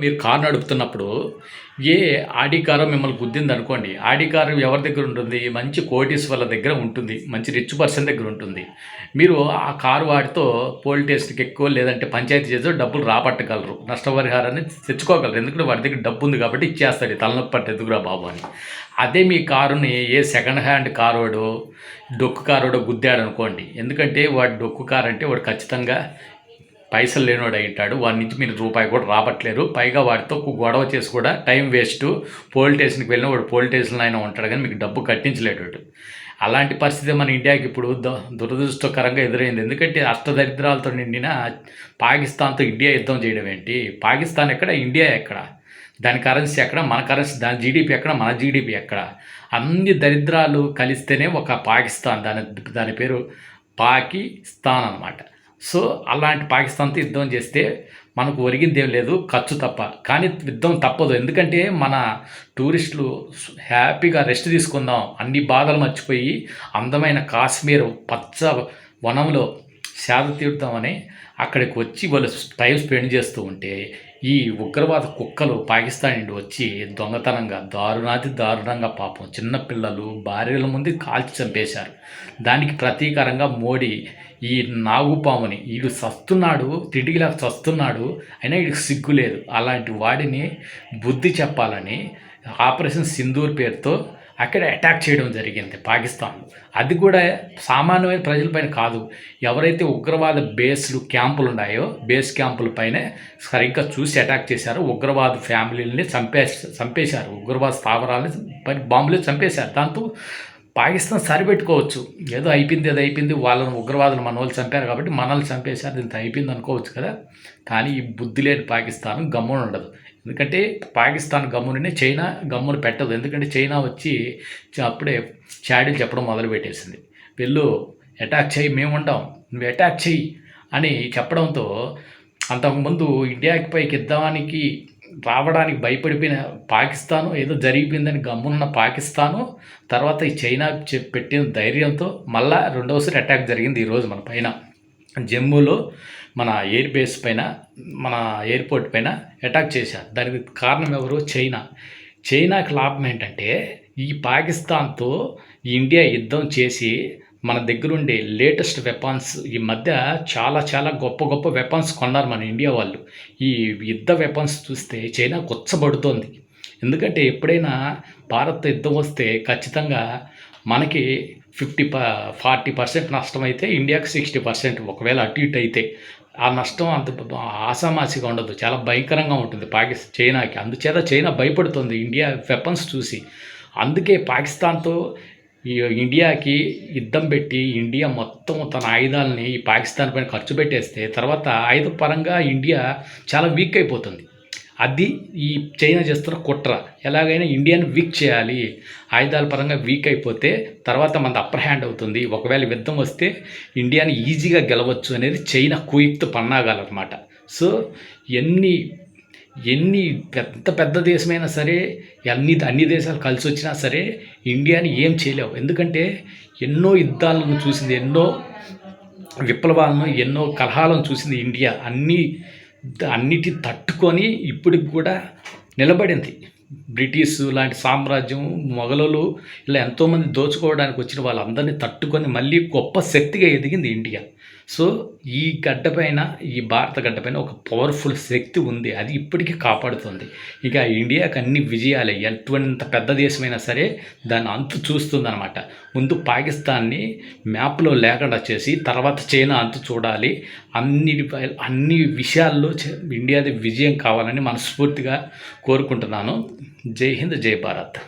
మీరు కారు నడుపుతున్నప్పుడు ఏ ఆడి కారో మిమ్మల్ని గుద్దిందనుకోండి. ఆడి కారు ఎవరి దగ్గర ఉంటుంది? మంచి కోటీశ్వర్ల దగ్గర ఉంటుంది. మంచి రిచ్ పర్సన్ దగ్గర ఉంటుంది. మీరు ఆ కారు వాడితో పోలీస్ స్టేషన్‌కి ఎక్కో లేదంటే పంచాయతీ చేసో డబ్బులు రాబట్టగలరు. నష్టపరిహారాన్ని తెచ్చుకోగలరు. ఎందుకంటే వాడి దగ్గర డబ్బుంది కాబట్టి ఇచ్చేస్తాడు. తలనొప్పి పట్టు ఎందుకురా బాబు అని. అదే మీ కారుని ఏ సెకండ్ హ్యాండ్ కారోడో, డొక్కు కారోడో గుద్దాడనుకోండి. ఎందుకంటే వాడు డొక్కు కారు అంటే వాడు ఖచ్చితంగా పైసలు లేనివాడు అయి ఉంటాడు. వాడి నుంచి మీరు రూపాయి కూడా రాబట్టలేరు. పైగా వాడితో గొడవ చేసి కూడా టైం వేస్ట్. పోలీస్ స్టేషన్కి వెళ్ళినా వాడు పోలీస్ స్టేషన్లో అయినా ఉంటాడు కానీ మీకు డబ్బు కట్టించలేడు. అలాంటి పరిస్థితి మన ఇండియాకి ఇప్పుడు దురదృష్టకరంగా ఎదురైంది. ఎందుకంటే అష్టదరిద్రాలతో నిండిన పాకిస్తాన్తో ఇండియా యుద్ధం చేయడం ఏంటి? పాకిస్తాన్ ఎక్కడ, ఇండియా ఎక్కడ? దాని కరెన్సీ ఎక్కడ, మన కరెన్సీ, దాని జీడిపి ఎక్కడ, మన జీడిపి ఎక్కడ? అన్ని దరిద్రాలు కలిస్తేనే ఒక పాకిస్తాన్. దాని పేరు పాకిస్తాన్ అన్నమాట. సో అలాంటి పాకిస్తాన్తో యుద్ధం చేస్తే మనకు ఒరిగింది ఏం లేదు, ఖర్చు తప్ప. కానీ యుద్ధం తప్పదు. ఎందుకంటే మన టూరిస్టులు హ్యాపీగా రెస్ట్ తీసుకుందాం, అన్ని బాధలు మర్చిపోయి అందమైన కాశ్మీర్ పచ్చ వనంలో సేద తీరుతామని అక్కడికి వచ్చి వాళ్ళు టైం స్పెండ్ చేస్తూ ఉంటే ఈ ఉగ్రవాద కుక్కలు పాకిస్తాన్ నుండి వచ్చి దొంగతనంగా దారుణంగా పాపం చిన్నపిల్లలు భార్యల ముందు కాల్చి చంపేశారు. దానికి ప్రతీకారంగా మోడీ ఈ నాగుపాముని వీడు చస్తున్నాడు, తిండిగిలా చస్తున్నాడు, అయినా వీడికి సిగ్గు లేదు. అలాంటి వాడిని బుద్ధి చెప్పాలని ఆపరేషన్ సింధూర్ పేరుతో అక్కడ అటాక్ చేయడం జరిగింది పాకిస్తాన్. అది కూడా సామాన్యమైన ప్రజలపైన కాదు, ఎవరైతే ఉగ్రవాద క్యాంపులు ఉన్నాయో బేస్ క్యాంపుల పైన సరిగ్గా చూసి అటాక్ చేశారు. ఉగ్రవాద ఫ్యామిలీని చంపేశారు. ఉగ్రవాద స్థావరాలని బాంబులు చంపేశారు. దాంతో పాకిస్తాన్ సరిపెట్టుకోవచ్చు, ఏదో అయిపోయింది, వాళ్ళని ఉగ్రవాదులు మన వాళ్ళు చంపారు కాబట్టి మనల్ని చంపేశారు, దీంతో అయిపోయింది అనుకోవచ్చు కదా. కానీ ఈ బుద్ధి లేని పాకిస్తాన్ గమ్మున ఉండదు. ఎందుకంటే పాకిస్తాన్ గమ్మునే, చైనా గమ్మున పెట్టదు. ఎందుకంటే చైనా వచ్చి అప్పుడే చాడీలు చెప్పడం మొదలుపెట్టేసింది. వీళ్ళు అటాక్ చేయి, మేము ఉంటాం, నువ్వు అటాక్ చెయ్యి అని చెప్పడంతో అంతకుముందు ఇండియాకి పైకి యుద్ధానికి రావడానికి భయపడిపోయిన పాకిస్తాను, ఏదో జరిగిపోయిందని గమ్మున్న పాకిస్తాను, తర్వాత ఈ చైనా పెట్టిన ధైర్యంతో మళ్ళా రెండవసారి అటాక్ జరిగింది ఈరోజు మన పైన. జమ్మూలో మన ఎయిర్ బేస్ పైన, మన ఎయిర్పోర్ట్ పైన అటాక్ చేశారు. దానికి కారణం ఎవరు? చైనాకి లాభం ఏంటంటే ఈ పాకిస్తాన్తో ఇండియా యుద్ధం చేసి మన దగ్గరుండే లేటెస్ట్ వెపన్స్, ఈ మధ్య చాలా గొప్ప వెపన్స్ కొన్నారు మన ఇండియా వాళ్ళు. ఈ యుద్ధ వెపన్స్ చూస్తే చైనా కొచ్చబడుతోంది. ఎందుకంటే ఎప్పుడైనా భారత్ యుద్ధం వస్తే ఖచ్చితంగా మనకి 40% నష్టం అయితే ఇండియాకి 60%. ఒకవేళ అటు ఇటు అయితే ఆ నష్టం అంత ఆసామాసిగా ఉండదు, చాలా భయంకరంగా ఉంటుంది చైనాకి. అందుచేత చైనా భయపడుతుంది ఇండియా వెపన్స్ చూసి. అందుకే పాకిస్తాన్తో ఈ ఇండియాకి యుద్ధం పెట్టి ఇండియా మొత్తం తన ఆయుధాలని ఈ పాకిస్తాన్ పైన ఖర్చు పెట్టేస్తే తర్వాత ఆయుధ పరంగా ఇండియా చాలా వీక్ అయిపోతుంది. అది ఈ చైనా చేస్తున్న కుట్ర. ఎలాగైనా ఇండియాని వీక్ చేయాలి, ఆయుధాల పరంగా వీక్ అయిపోతే తర్వాత మనది అప్పర్ హ్యాండ్ అవుతుంది. ఒకవేళ యుద్ధం వస్తే ఇండియాని ఈజీగా గెలవచ్చు అనేది చైనా కుయుక్త పన్నాగాలన్నమాట. సో ఎన్ని పెద్ద దేశమైనా సరే, అన్ని దేశాలు కలిసి వచ్చినా సరే ఇండియాని ఏం చేయలేవు. ఎందుకంటే ఎన్నో యుద్ధాలను చూసింది, ఎన్నో విప్లవాలను, ఎన్నో కలహాలను చూసింది ఇండియా. అన్నిటి తట్టుకొని ఇప్పటికి కూడా నిలబడింది. బ్రిటిష్ లాంటి సామ్రాజ్యం, మొఘలులు ఇలా ఎంతోమంది దోచుకోవడానికి వచ్చిన వాళ్ళందరినీ తట్టుకొని మళ్ళీ గొప్ప శక్తిగా ఎదిగింది ఇండియా. సో ఈ గడ్డపైన, ఈ భారత గడ్డపైన ఒక పవర్ఫుల్ శక్తి ఉంది, అది ఇప్పటికీ కాపాడుతుంది. ఇక ఇండియాకి అన్ని విజయాలే, ఎటువంటి పెద్ద దేశమైనా సరే దాన్ని అంతు చూస్తుందన్నమాట. ముందు పాకిస్తాన్ని మ్యాప్లో లేకుండా చేసి తర్వాత చైనా అంతు చూడాలి. అన్ని విషయాల్లో ఇండియాది విజయం కావాలని మనస్ఫూర్తిగా కోరుకుంటున్నాను. జై హింద్, జై భారత్.